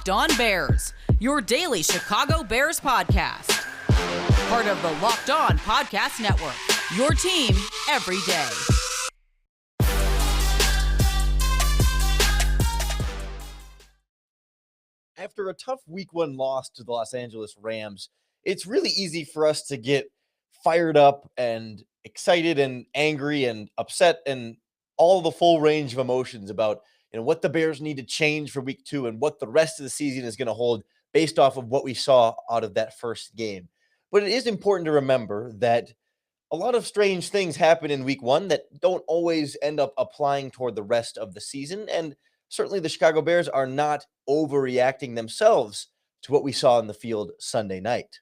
Locked On Bears, your daily Chicago Bears podcast. Part of the Locked On Podcast Network, your team every day. After a tough week one loss to the Los Angeles Rams, it's really easy for us to get fired up and excited and angry and upset and all the full range of emotions about what the Bears need to change for week two and what the rest of the season is going to hold based off of what we saw out of that first game. But it is important to remember that a lot of strange things happen in week one that don't always end up applying toward the rest of the season. And certainly the Chicago Bears are not overreacting themselves to what we saw in the field Sunday night.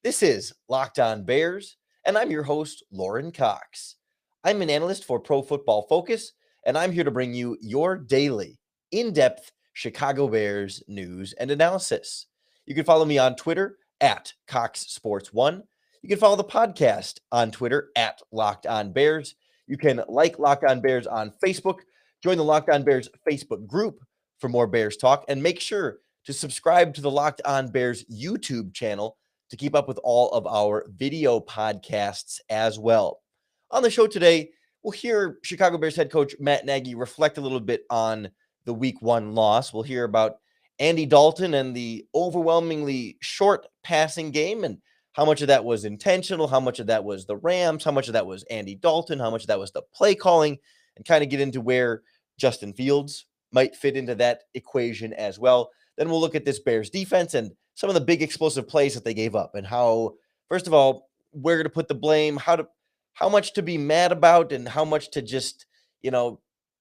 This is Locked On Bears, and I'm your host, Lauren Cox. I'm an analyst for Pro Football Focus, and I'm here to bring you your daily, in-depth Chicago Bears news and analysis. You can follow me on Twitter at CoxSports1. You can follow the podcast on Twitter at Locked On Bears. You can like Locked On Bears on Facebook. Join the Locked On Bears Facebook group for more Bears talk, and make sure to subscribe to the Locked On Bears YouTube channel to keep up with all of our video podcasts as well. On the show today, we'll hear Chicago Bears head coach Matt Nagy reflect a little bit on the week one loss. We'll hear about Andy Dalton and the overwhelmingly short passing game and how much of that was intentional, how much of that was the Rams, how much of that was Andy Dalton, how much of that was the play calling, and kind of get into where Justin Fields might fit into that equation as well. Then we'll look at this Bears defense and some of the big explosive plays that they gave up and how, first of all, where to put the blame, how much to be mad about and how much to just,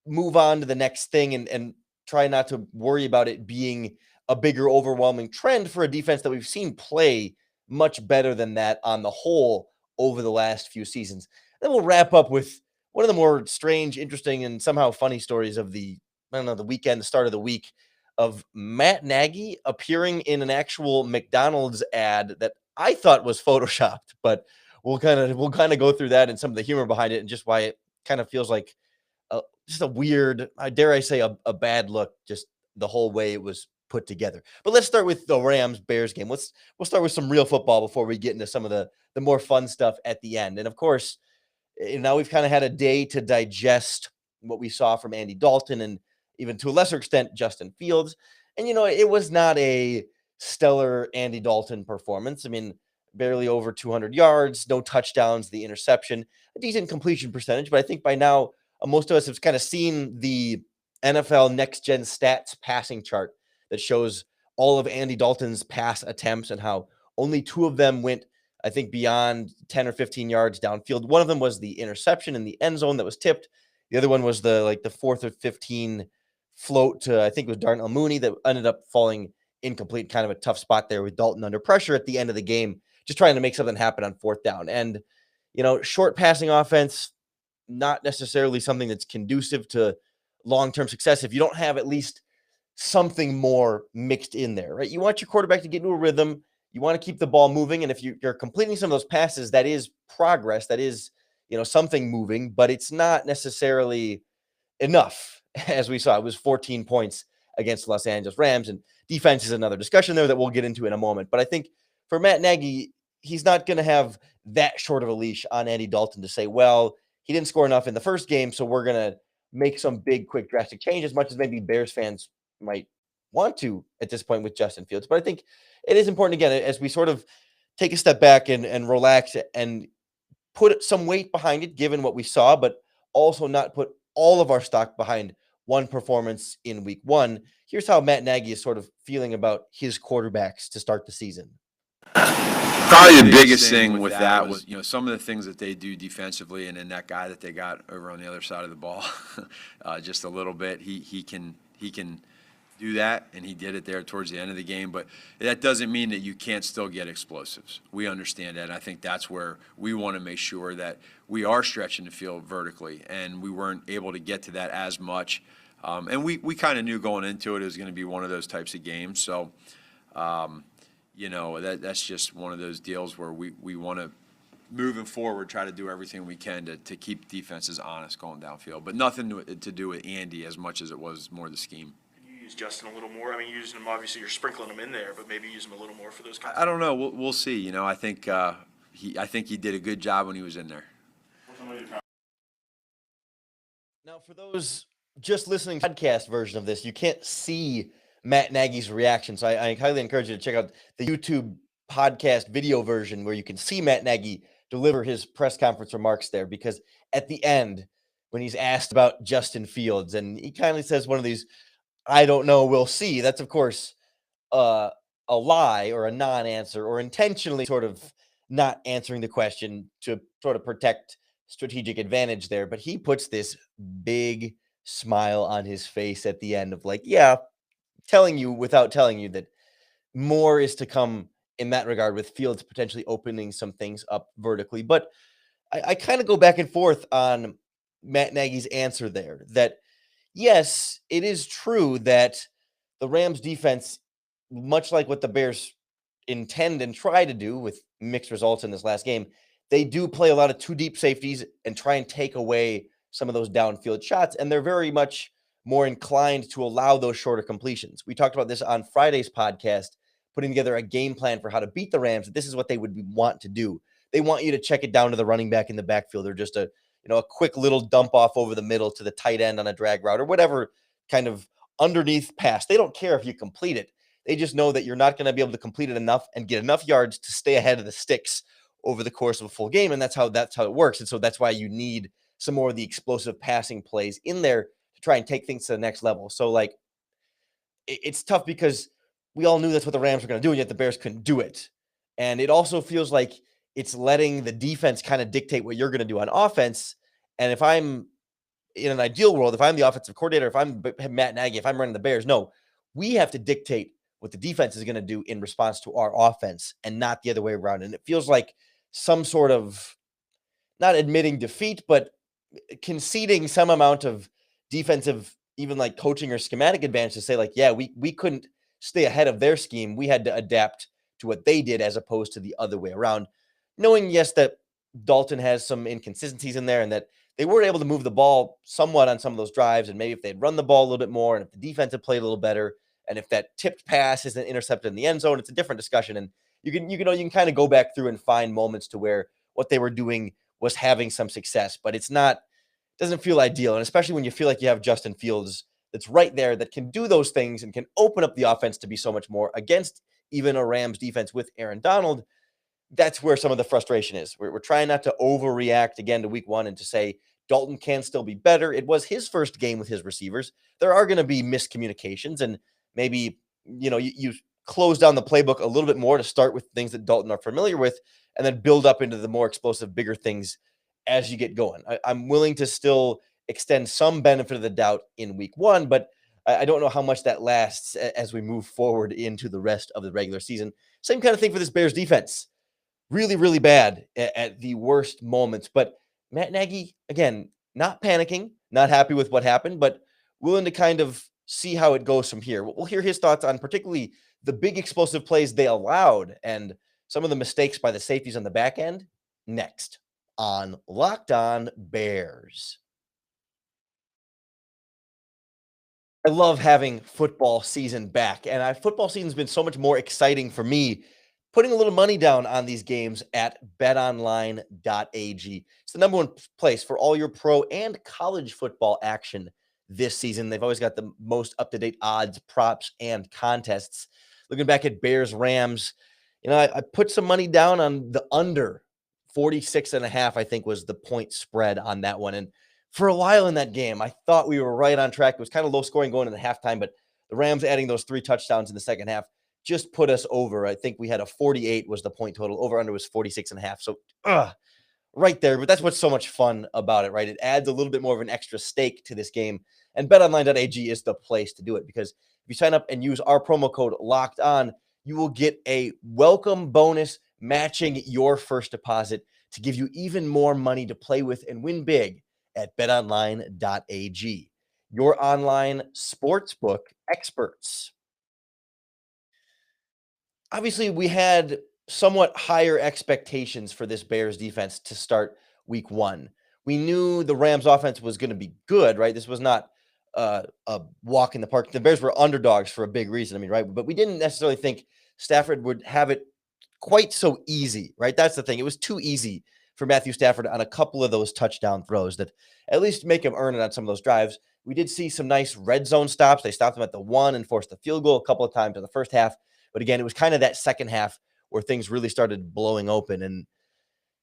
move on to the next thing and try not to worry about it being a bigger overwhelming trend for a defense that we've seen play much better than that on the whole over the last few seasons. Then we'll wrap up with one of the more strange, interesting, and somehow funny stories of the weekend, the start of the week, of Matt Nagy appearing in an actual McDonald's ad that I thought was photoshopped, but we'll kind of go through that and some of the humor behind it and just why it kind of feels like just a weird, dare I say, a bad look, just the whole way it was put together. But let's start with the Rams-Bears game. We'll start with some real football before we get into some of the more fun stuff at the end. And of course, now we've kind of had a day to digest what we saw from Andy Dalton and even to a lesser extent, Justin Fields. And, it was not a stellar Andy Dalton performance. I mean, barely over 200 yards, no touchdowns, the interception, a decent completion percentage. But I think by now, most of us have kind of seen the NFL Next Gen Stats passing chart that shows all of Andy Dalton's pass attempts and how only 2 of them went, I think, beyond 10 or 15 yards downfield. One of them was the interception in the end zone that was tipped. The other one was the 4th or 15 float to, I think it was Darnell Mooney, that ended up falling incomplete. Kind of a tough spot there with Dalton under pressure at the end of the game, just trying to make something happen on 4th down. And, short passing offense, not necessarily something that's conducive to long-term success if you don't have at least something more mixed in there, right? You want your quarterback to get into a rhythm. You want to keep the ball moving. And if you're completing some of those passes, that is progress. That is, something moving, but it's not necessarily enough. As we saw, it was 14 points against the Los Angeles Rams, and defense is another discussion there that we'll get into in a moment. But I think for Matt Nagy, he's not going to have that short of a leash on Andy Dalton to say, well, he didn't score enough in the first game, so we're going to make some big, quick, drastic change, as much as maybe Bears fans might want to at this point with Justin Fields. But I think it is important, again, as we sort of take a step back and relax and put some weight behind it, given what we saw, but also not put all of our stock behind one performance in week one. Here's how Matt Nagy is sort of feeling about his quarterbacks to start the season. Probably the biggest thing with that was, some of the things that they do defensively, and then that guy that they got over on the other side of the ball, just a little bit. He can do that, and he did it there towards the end of the game. But that doesn't mean that you can't still get explosives. We understand that, and I think that's where we want to make sure that we are stretching the field vertically, and we weren't able to get to that as much. And we kind of knew going into it was going to be one of those types of games. So, that's just one of those deals where we want to, moving forward, try to do everything we can to keep defenses honest going downfield. But nothing to do with Andy as much as it was more the scheme. use Justin a little more? I mean, using him, obviously, you're sprinkling him in there, but maybe use him a little more for those kinds I don't know. We'll see. You know, I think he did a good job when he was in there. Now, for those just listening to the podcast version of this, you can't see Matt Nagy's reaction. So I highly encourage you to check out the YouTube podcast video version where you can see Matt Nagy deliver his press conference remarks there, because at the end, when he's asked about Justin Fields, and he kind of says one of these, I don't know, we'll see. That's, of course, a lie or a non-answer, or intentionally sort of not answering the question to sort of protect strategic advantage there. But he puts this big smile on his face at the end of like, yeah, telling you without telling you that more is to come in that regard, with Fields potentially opening some things up vertically. But I kind of go back and forth on Matt Nagy's answer there, that yes, it is true that the Rams defense, much like what the Bears intend and try to do with mixed results in this last game, they do play a lot of two deep safeties and try and take away some of those downfield shots. And they're very much more inclined to allow those shorter completions. We talked about this on Friday's podcast, putting together a game plan for how to beat the Rams. This is what they would want to do. They want you to check it down to the running back in the backfield, or just a quick little dump off over the middle to the tight end on a drag route, or whatever kind of underneath pass. They don't care if you complete it. They just know that you're not going to be able to complete it enough and get enough yards to stay ahead of the sticks over the course of a full game. And that's how it works. And so that's why you need some more of the explosive passing plays in there to try and take things to the next level. So like, it's tough because we all knew that's what the Rams were going to do, and yet the Bears couldn't do it. And it also feels like it's letting the defense kind of dictate what you're going to do on offense. And if I'm in an ideal world, if I'm the offensive coordinator, if I'm Matt Nagy, if I'm running the Bears, no, we have to dictate what the defense is going to do in response to our offense, and not the other way around. And it feels like some sort of, not admitting defeat, but conceding some amount of defensive, even like coaching or schematic advantage, to say like, yeah, we couldn't stay ahead of their scheme. We had to adapt to what they did as opposed to the other way around. Knowing, yes, that Dalton has some inconsistencies in there, and that they weren't able to move the ball somewhat on some of those drives. And maybe if they'd run the ball a little bit more, and if the defense had played a little better, and if that tipped pass isn't intercepted in the end zone, it's a different discussion. And you can kind of go back through and find moments to where what they were doing was having some success, but doesn't feel ideal. And especially when you feel like you have Justin Fields that's right there, that can do those things and can open up the offense to be so much more against even a Rams defense with Aaron Donald. That's where some of the frustration is. We're trying not to overreact again to week one and to say Dalton can still be better. It was his first game with his receivers. There are going to be miscommunications, and maybe, you close down the playbook a little bit more to start with things that Dalton are familiar with, and then build up into the more explosive, bigger things as you get going. I'm willing to still extend some benefit of the doubt in week one, but I don't know how much that lasts as we move forward into the rest of the regular season. Same kind of thing for this Bears defense. Really, really bad at the worst moments. But Matt Nagy, again, not panicking, not happy with what happened, but willing to kind of see how it goes from here. We'll hear his thoughts on particularly the big explosive plays they allowed and some of the mistakes by the safeties on the back end next on Locked On Bears. I love having football season back, and football season's been so much more exciting for me putting a little money down on these games at BetOnline.ag. It's the number one place for all your pro and college football action this season. They've always got the most up-to-date odds, props, and contests. Looking back at Bears-Rams, I put some money down on the under 46.5, I think was the point spread on that one. And for a while in that game, I thought we were right on track. It was kind of low scoring going into halftime, but the Rams adding those 3 touchdowns in the second half just put us over. I think we had a 48 was the point total. Over under was 46.5. So right there. But that's what's so much fun about it, right? It adds a little bit more of an extra stake to this game. And betonline.ag is the place to do it, because if you sign up and use our promo code Locked On, you will get a welcome bonus matching your first deposit to give you even more money to play with and win big at betonline.ag, your online sportsbook experts. Obviously, we had somewhat higher expectations for this Bears defense to start week one. We knew the Rams offense was going to be good, right? This was not a walk in the park. The Bears were underdogs for a big reason. I mean, right? But we didn't necessarily think Stafford would have it quite so easy, right? That's the thing. It was too easy for Matthew Stafford on a couple of those touchdown throws that at least make him earn it on some of those drives. We did see some nice red zone stops. They stopped him at the 1 and forced the field goal a couple of times in the first half. But again, it was kind of that second half where things really started blowing open. And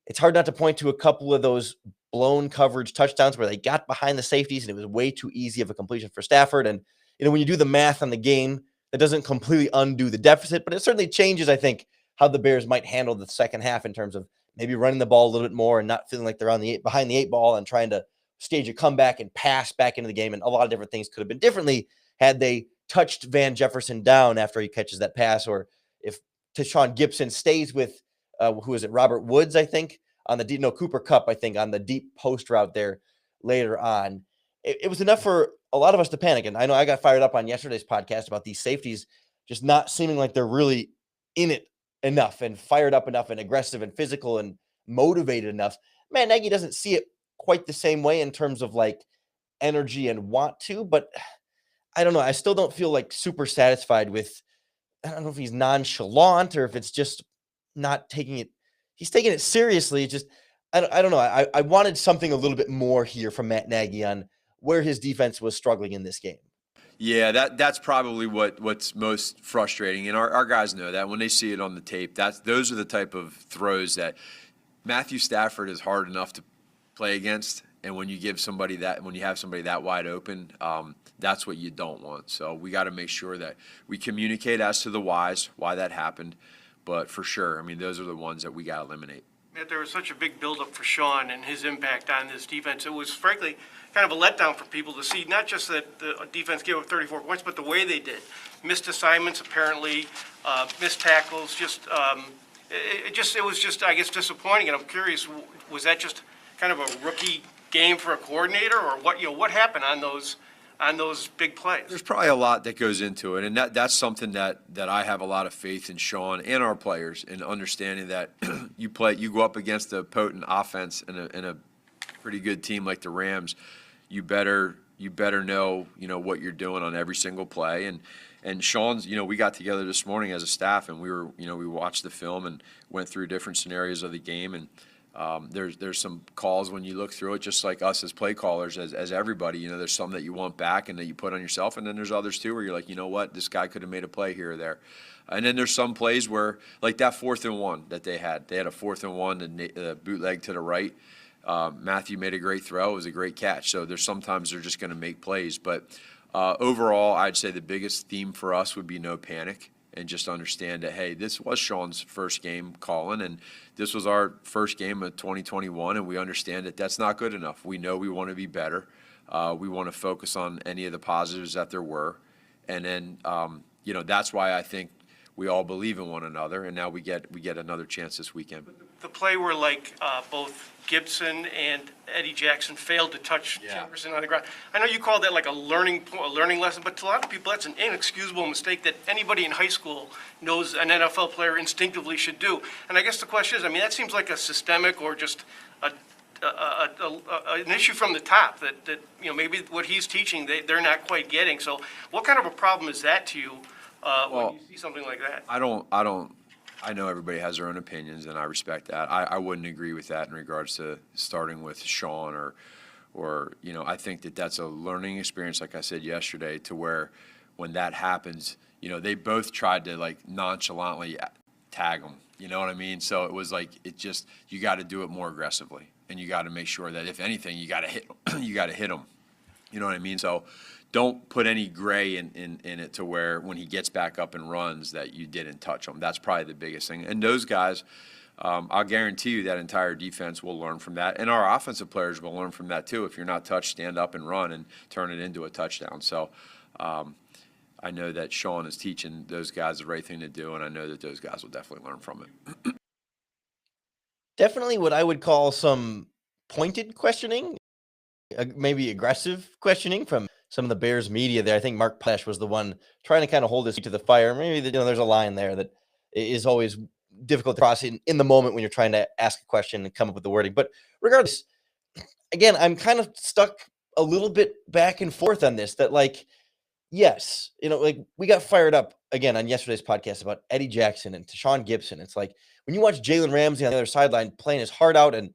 it's hard not to point to a couple of those blown coverage touchdowns where they got behind the safeties and it was way too easy of a completion for Stafford. And, when you do the math on the game, that doesn't completely undo the deficit, but it certainly changes, I think, how the Bears might handle the second half in terms of maybe running the ball a little bit more and not feeling like they're behind the 8 ball and trying to stage a comeback and pass back into the game. And a lot of different things could have been differently had they touched Van Jefferson down after he catches that pass, or if Tashawn Gibson stays with, who is it, Robert Woods, I think, on the deep, no, Cooper Kupp, I think, on the deep post route there later on. It was enough for a lot of us to panic. And I know I got fired up on yesterday's podcast about these safeties just not seeming like they're really in it enough and fired up enough and aggressive and physical and motivated enough. Man, Nagy doesn't see it quite the same way in terms of like energy and want to, but I don't know. I still don't feel like super satisfied with, I don't know if he's nonchalant or if it's just not taking it. He's taking it seriously. It's just, I don't know. I wanted something a little bit more here from Matt Nagy on where his defense was struggling in this game. Yeah, that's probably what's most frustrating, and our guys know that when they see it on the tape. Those are the type of throws that Matthew Stafford is hard enough to play against, and when you have somebody that wide open, that's what you don't want. So we got to make sure that we communicate as to the whys, why that happened. But for sure, I mean, those are the ones that we got to eliminate. There was such a big buildup for Sean and his impact on this defense. It was frankly kind of a letdown for people to see, not just that the defense gave up 34 points, but the way they did. Missed assignments, apparently, missed tackles. It was just, I guess, disappointing. And I'm curious, was that just kind of a rookie game for a coordinator, or what happened on those big plays? There's probably a lot that goes into it, and that's something that I have a lot of faith in Sean and our players in understanding that you go up against a potent offense and a pretty good team like the Rams. You better know what you're doing on every single play. And Sean's, we got together this morning as a staff, and we watched the film and went through different scenarios of the game. And there's some calls when you look through it, just like us as play callers, as everybody, there's some that you want back and that you put on yourself. And then there's others too, where you're like, you know what, this guy could have made a play here or there. And then there's some plays where, like that 4th and 1 that they had a 4th and 1, the bootleg to the right. Matthew made a great throw. It was a great catch. So there's sometimes they're just going to make plays. But overall, I'd say the biggest theme for us would be no panic and just understand that, hey, this was Sean's first game calling, and this was our first game of 2021, and we understand that that's not good enough. We know we want to be better. We want to focus on any of the positives that there were. And then, that's why I think we all believe in one another, and now we get another chance this weekend. The play where both Gibson and Eddie Jackson failed to touch Jefferson on the ground. I know you call that like a learning lesson, but to a lot of people that's an inexcusable mistake that anybody in high school knows an NFL player instinctively should do. And I guess the question is, that seems like a systemic or just an issue from the top that maybe what he's teaching they're not quite getting. So what kind of a problem is that to you when you see something like that? I know everybody has their own opinions, and I respect that. I wouldn't agree with that in regards to starting with Sean or I think that's a learning experience, like I said yesterday, to where when that happens, they both tried to nonchalantly tag him. You know what I mean? So it was you got to do it more aggressively, and you got to make sure that if anything, you got to hit him. You know what I mean? So don't put any gray in it to where when he gets back up and runs that you didn't touch him. That's probably the biggest thing. And those guys, I'll guarantee you that entire defense will learn from that. And our offensive players will learn from that too. If you're not touched, stand up and run and turn it into a touchdown. So I know that Sean is teaching those guys the right thing to do, and I know that those guys will definitely learn from it. Definitely what I would call some pointed questioning, maybe aggressive questioning from some of the Bears media there. I think Mark Plesh was the one trying to kind of hold his feet to the fire. Maybe there's a line there that is always difficult to cross in the moment when you're trying to ask a question and come up with the wording. But regardless, again, I'm kind of stuck a little bit back and forth on this, that like, yes, like we got fired up again on yesterday's podcast about Eddie Jackson and Tashawn Gibson. It's like when you watch Jalen Ramsey on the other sideline playing his heart out and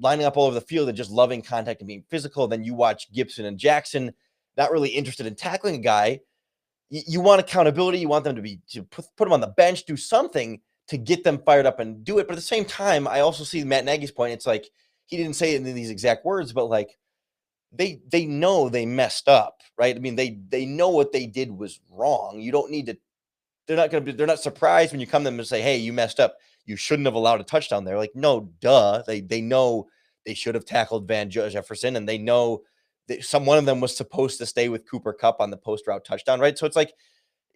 lining up all over the field and just loving contact and being physical, then you watch Gibson and Jackson not really interested in tackling a guy. You want accountability. You want them to put them on the bench, do something to get them fired up and do it. But at the same time, I also see Matt Nagy's point. It's like he didn't say it in these exact words, but like they know they messed up, right? I mean, they know what they did was wrong. You don't need to. They're not surprised when you come to them and say, "Hey, you messed up. You shouldn't have allowed a touchdown there." Like, no, duh. They know they should have tackled Van Jefferson, and they know that one of them was supposed to stay with Cooper Kupp on the post route touchdown, right? So it's like,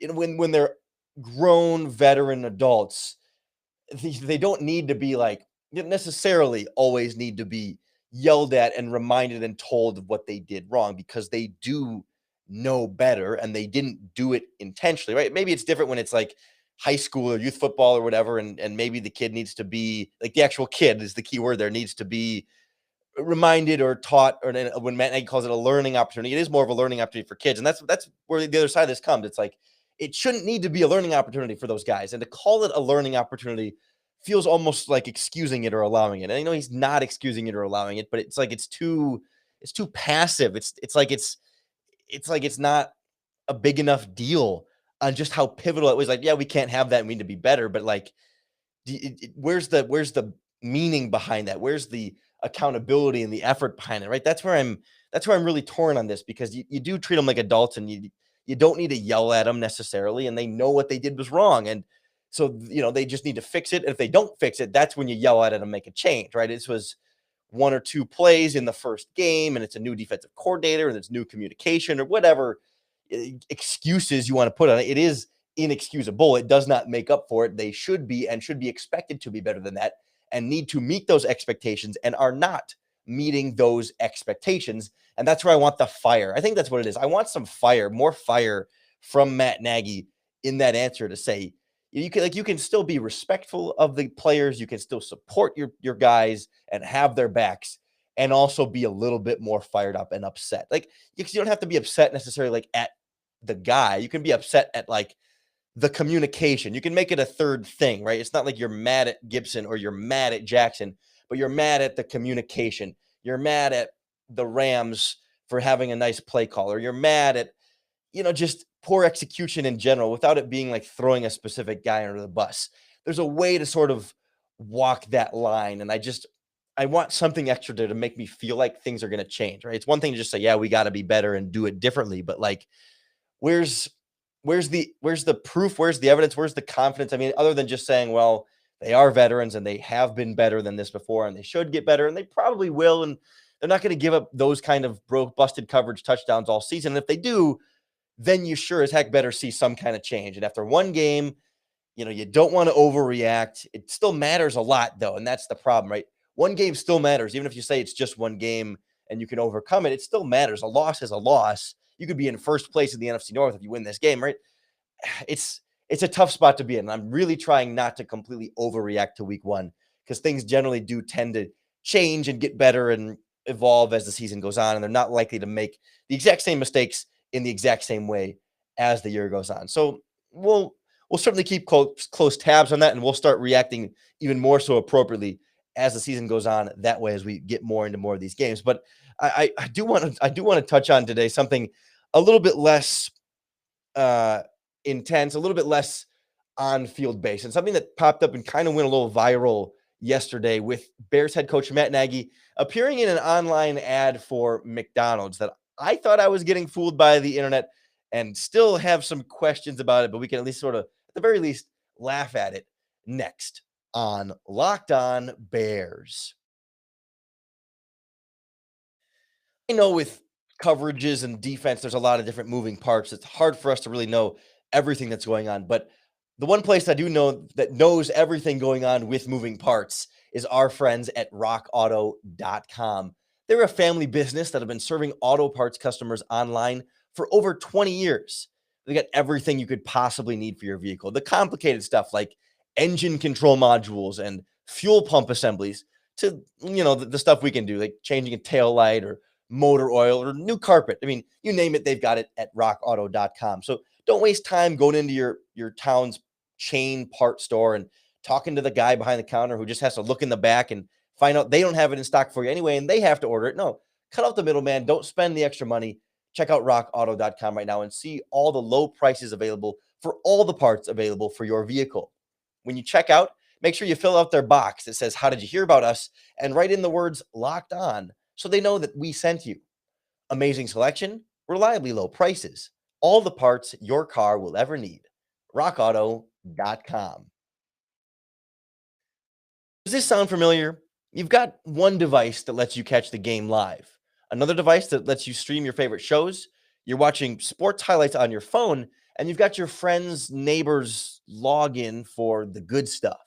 when they're grown veteran adults, they don't need to be like necessarily always need to be yelled at and reminded and told of what they did wrong, because they do know better and they didn't do it intentionally, right? Maybe it's different when it's like high school or youth football or whatever, and maybe the kid needs to be like, the actual kid is the key word there, needs to be reminded or taught, or when Matt Nagy calls it a learning opportunity, it is more of a learning opportunity for kids. And that's where the other side of this comes. It's like, it shouldn't need to be a learning opportunity for those guys. And to call it a learning opportunity feels almost like excusing it or allowing it. And I know he's not excusing it or allowing it, but it's like, it's too passive. It's like it's not a big enough deal on just how pivotal it was. Like, yeah, we can't have that. We need to be better. But like, where's the meaning behind that? Where's the accountability and the effort behind it, right? That's where I'm really torn on this, because you do treat them like adults, and you don't need to yell at them necessarily, and they know what they did was wrong. And so, they just need to fix it. And if they don't fix it, that's when you yell at it and make a change, right? This was 1 or 2 plays in the first game, and it's a new defensive coordinator, and it's new communication, or whatever excuses you want to put on it. It is inexcusable. It does not make up for it. They should be expected to be better than that, and need to meet those expectations, and are not meeting those expectations. And that's where I want the fire. I think that's what it is. I want some fire, more fire from Matt Nagy in that answer, to say you can still be respectful of the players. You can still support your guys and have their backs, and also be a little bit more fired up and upset. Like, you don't have to be upset necessarily like at the guy. You can be upset at like the communication. You can make it a third thing, right? It's not like you're mad at Gibson or you're mad at Jackson, but you're mad at the communication. You're mad at the Rams for having a nice play call, or you're mad at, just poor execution in general, without it being like throwing a specific guy under the bus. There's a way to sort of walk that line. And I want something extra to make me feel like things are going to change, right? It's one thing to just say, yeah, we got to be better and do it differently. But like, where's the proof? Where's the evidence? Where's the confidence? I mean, other than just saying, well, they are veterans and they have been better than this before, and they should get better, and they probably will. And they're not going to give up those kind of busted coverage touchdowns all season. And if they do, then you sure as heck better see some kind of change. And after one game, you don't want to overreact. It still matters a lot, though. And that's the problem, right? One game still matters. Even if you say it's just one game and you can overcome it, it still matters. A loss is a loss. You could be in first place in the NFC North if you win this game, right? It's a tough spot to be in. I'm really trying not to completely overreact to week 1, because things generally do tend to change and get better and evolve as the season goes on. And they're not likely to make the exact same mistakes in the exact same way as the year goes on. So we'll certainly keep close tabs on that, and we'll start reacting even more so appropriately as the season goes on, that way, as we get more into more of these games. But I do want to touch on today something a little bit less intense, a little bit less on-field based, and something that popped up and kind of went a little viral yesterday, with Bears head coach Matt Nagy appearing in an online ad for McDonald's that I thought I was getting fooled by the internet, and still have some questions about it, but we can at least sort of, at the very least, laugh at it next on Locked On Bears. I know with coverages and defense, there's a lot of different moving parts. It's hard for us to really know everything that's going on, but the one place I do know that knows everything going on with moving parts is our friends at rockauto.com. They're a family business that have been serving auto parts customers online for over 20 years. They got everything you could possibly need for your vehicle. The complicated stuff like engine control modules and fuel pump assemblies, to, the stuff we can do, like changing a tail light or motor oil, or new carpet. I mean, you name it, they've got it at rockauto.com. So don't waste time going into your town's chain part store and talking to the guy behind the counter who just has to look in the back and find out they don't have it in stock for you anyway, and they have to order it. No, cut out the middleman. Don't spend the extra money. Check out rockauto.com right now and see all the low prices available for all the parts available for your vehicle. When you check out, make sure you fill out their box that says, "How did you hear about us?" and write in the words "locked on" so they know that we sent you. Amazing selection, reliably low prices, all the parts your car will ever need. rockauto.com. Does this sound familiar? You've got one device that lets you catch the game live, another device that lets you stream your favorite shows. You're watching sports highlights on your phone, and you've got your friends, neighbors login for the good stuff.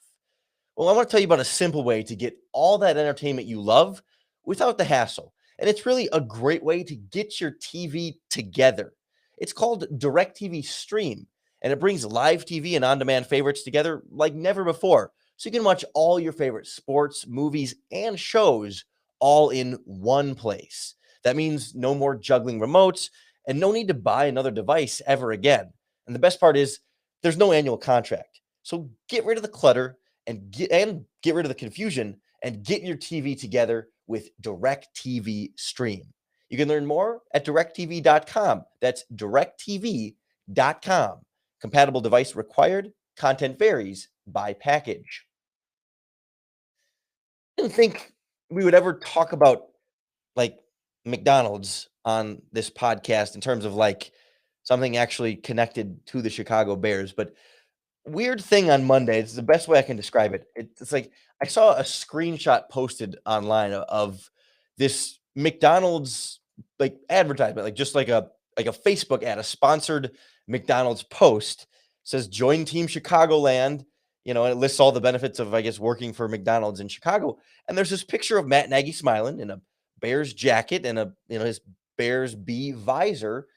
Well, I want to tell you about a simple way to get all that entertainment you love without the hassle. And it's really a great way to get your TV together. It's called DirecTV Stream, and it brings live TV and on-demand favorites together like never before. So you can watch all your favorite sports, movies, and shows all in one place. That means no more juggling remotes and no need to buy another device ever again. And the best part is there's no annual contract. So get rid of the clutter and get rid of the confusion and get your TV together with DirecTV Stream. You can learn more at directv.com. That's directv.com. Compatible device required. Content varies by package. I didn't think we would ever talk about like McDonald's on this podcast in terms of like something actually connected to the Chicago Bears, but weird thing on Monday. It's the best way I can describe it. It's like I saw a screenshot posted online of this McDonald's like advertisement, like just like a Facebook ad, a sponsored McDonald's post. Says join Team Chicagoland, and it lists all the benefits of, I guess, working for McDonald's in Chicago. And there's this picture of Matt Nagy smiling in a Bears jacket and his Bears B visor.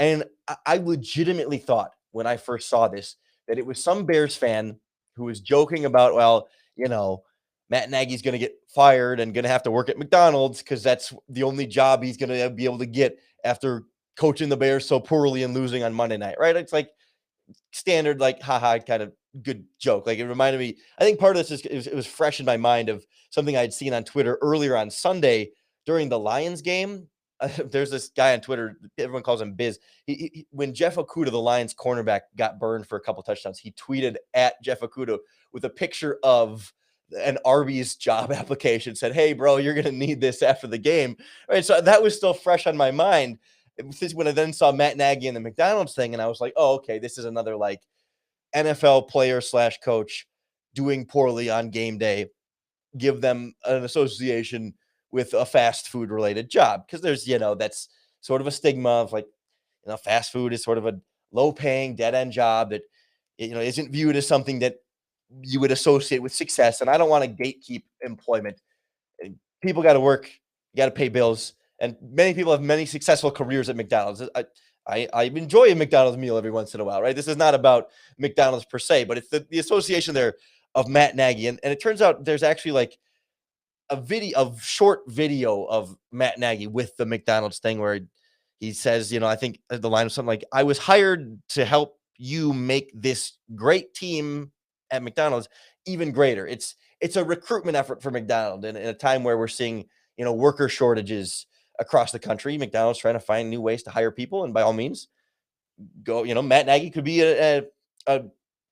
And I legitimately thought when I first saw this that it was some Bears fan who was joking about, well, Matt Nagy's going to get fired and going to have to work at McDonald's because that's the only job he's going to be able to get after coaching the Bears so poorly and losing on Monday night, right? It's like standard, like, haha, kind of good joke. Like, it reminded me, I think part of this is it was fresh in my mind of something I'd seen on Twitter earlier on Sunday during the Lions game. There's this guy on Twitter, everyone calls him Biz. When Jeff Okudah, the Lions cornerback, got burned for a couple touchdowns, he tweeted at Jeff Okudah with a picture of an Arby's job application, said, "Hey, bro, you're going to need this after the game." Right. So that was still fresh on my mind. When I then saw Matt Nagy and the McDonald's thing, and I was like, oh, okay, this is another like NFL player / coach doing poorly on game day. Give them an association with a fast food related job. Because there's, that's sort of a stigma of like, fast food is sort of a low paying dead end job that, isn't viewed as something that you would associate with success. And I don't want to gatekeep employment. People got to work, you got to pay bills. And many people have many successful careers at McDonald's. I enjoy a McDonald's meal every once in a while, right? This is not about McDonald's per se, but it's the association there of Matt Nagy. And it turns out there's actually like a short video of Matt Nagy with the McDonald's thing where he says, I think the line was something like, "I was hired to help you make this great team at McDonald's even greater." It's a recruitment effort for McDonald's in a time where we're seeing, worker shortages across the country. McDonald's trying to find new ways to hire people, and by all means, go. Matt Nagy could be a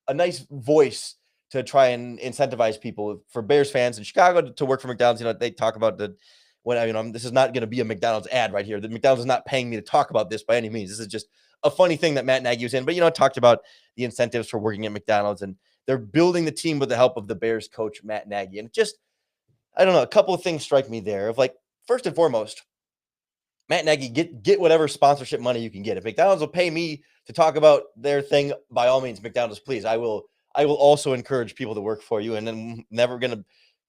nice voice to try and incentivize people for Bears fans in Chicago to work for McDonald's. They talk about this is not going to be a McDonald's ad right here. The McDonald's is not paying me to talk about this by any means. This is just a funny thing that Matt Nagy was in, but talked about the incentives for working at McDonald's, and they're building the team with the help of the Bears coach Matt Nagy. And just, I don't know, a couple of things strike me there of like, first and foremost, Matt Nagy, get whatever sponsorship money you can get. If McDonald's will pay me to talk about their thing, by all means, McDonald's, please. I will also encourage people to work for you, and then never going to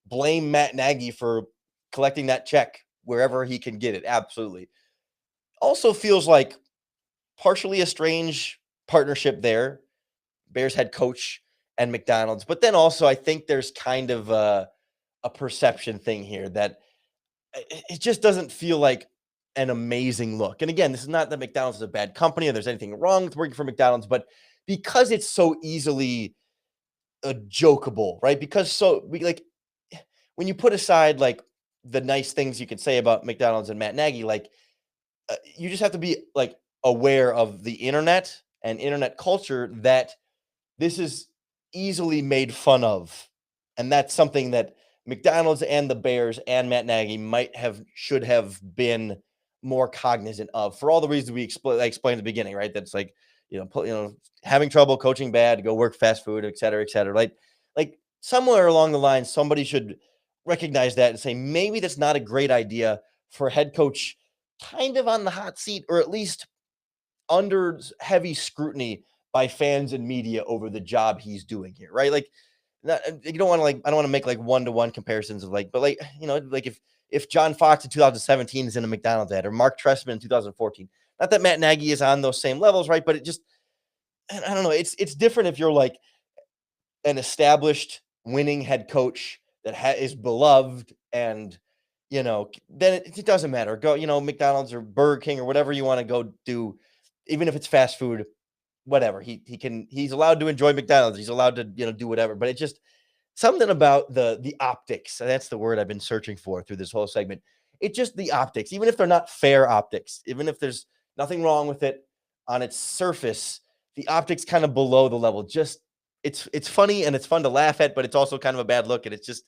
blame Matt Nagy for collecting that check wherever he can get it. Absolutely. Also feels like partially a strange partnership there, Bears head coach and McDonald's. But then also I think there's kind of a perception thing here that it just doesn't feel like an amazing look. And again, this is not that McDonald's is a bad company or there's anything wrong with working for McDonald's, but because it's so easily jokeable, right? Because when you put aside like the nice things you can say about McDonald's and Matt Nagy, like you just have to be like aware of the internet and internet culture that this is easily made fun of. And that's something that McDonald's and the Bears and Matt Nagy should have been more cognizant of for all the reasons I explained at the beginning, right? That's like, having trouble coaching bad, go work fast food, et cetera, et cetera. Like somewhere along the line, somebody should recognize that and say, maybe that's not a great idea for a head coach kind of on the hot seat, or at least under heavy scrutiny by fans and media over the job he's doing here, right? Like, you don't want to I don't want to make like one-to-one comparisons of but if John Fox in 2017 is in a McDonald's ad, or Mark Trestman in 2014, not that Matt Nagy is on those same levels, right? But it just, I don't know. It's different if you're like an established winning head coach that is beloved, and then it doesn't matter. Go, McDonald's or Burger King or whatever you want to go do, even if it's fast food, whatever. He's allowed to enjoy McDonald's. He's allowed to, do whatever. But it's just something about the optics. And that's the word I've been searching for through this whole segment. It's just the optics, even if they're not fair optics, even if there's nothing wrong with it on its surface, the optics kind of below the level. Just it's funny and it's fun to laugh at, but it's also kind of a bad look. And it's just,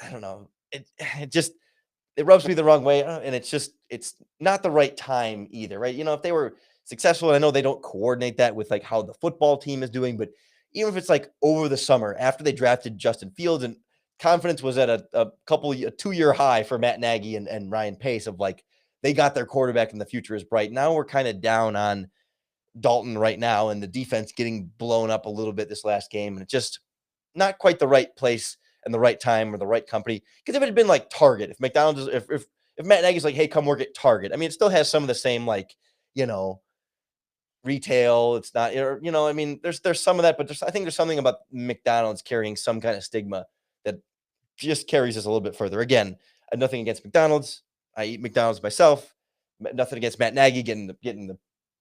I don't know. It rubs me the wrong way. And it's not the right time either, right? If they were successful, and I know they don't coordinate that with like how the football team is doing, but even if it's like over the summer after they drafted Justin Fields, and confidence was at a 2-year high for Matt Nagy and Ryan Pace of like, they got their quarterback and the future is bright. Now we're kind of down on Dalton right now, and the defense getting blown up a little bit this last game. And it's just not quite the right place and the right time or the right company. Because if it had been like Target, if McDonald's, if Matt Nagy's like, hey, come work at Target, I mean, it still has some of the same, like, retail. It's not, I mean, there's some of that, but I think there's something about McDonald's carrying some kind of stigma that just carries us a little bit further. Again, I have nothing against McDonald's. I eat McDonald's myself. Nothing against Matt Nagy getting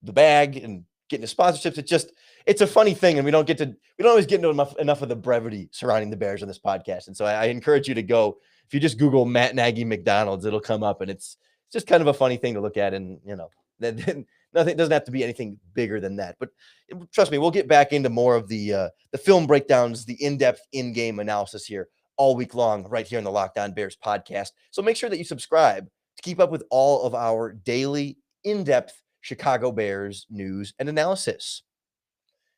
the bag and getting the sponsorships. It's a funny thing, and we don't always get into enough of the brevity surrounding the Bears on this podcast. And so I encourage you to go, if you just Google Matt Nagy McDonald's, it'll come up, and it's just kind of a funny thing to look at. And that nothing doesn't have to be anything bigger than that. But trust me, we'll get back into more of the film breakdowns, the in-depth in-game analysis here all week long, right here on the Locked On Bears podcast. So make sure that you subscribe to keep up with all of our daily in-depth Chicago Bears news and analysis.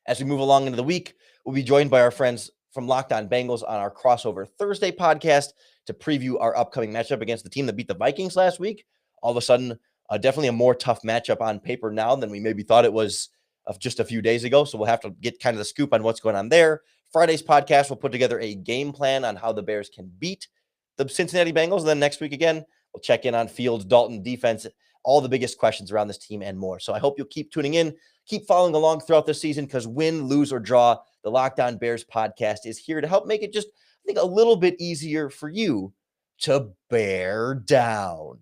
As we move along into the week, we'll be joined by our friends from Locked On Bengals on our Crossover Thursday podcast to preview our upcoming matchup against the team that beat the Vikings last week. All of a sudden, definitely a more tough matchup on paper now than we maybe thought it was of just a few days ago. So we'll have to get kind of the scoop on what's going on there. Friday's podcast will put together a game plan on how the Bears can beat the Cincinnati Bengals. And then next week, again, we'll check in on Fields, Dalton, defense, all the biggest questions around this team and more. So I hope you'll keep tuning in, keep following along throughout the season, because win, lose, or draw, the Locked On Bears podcast is here to help make it just, I think, a little bit easier for you to bear down.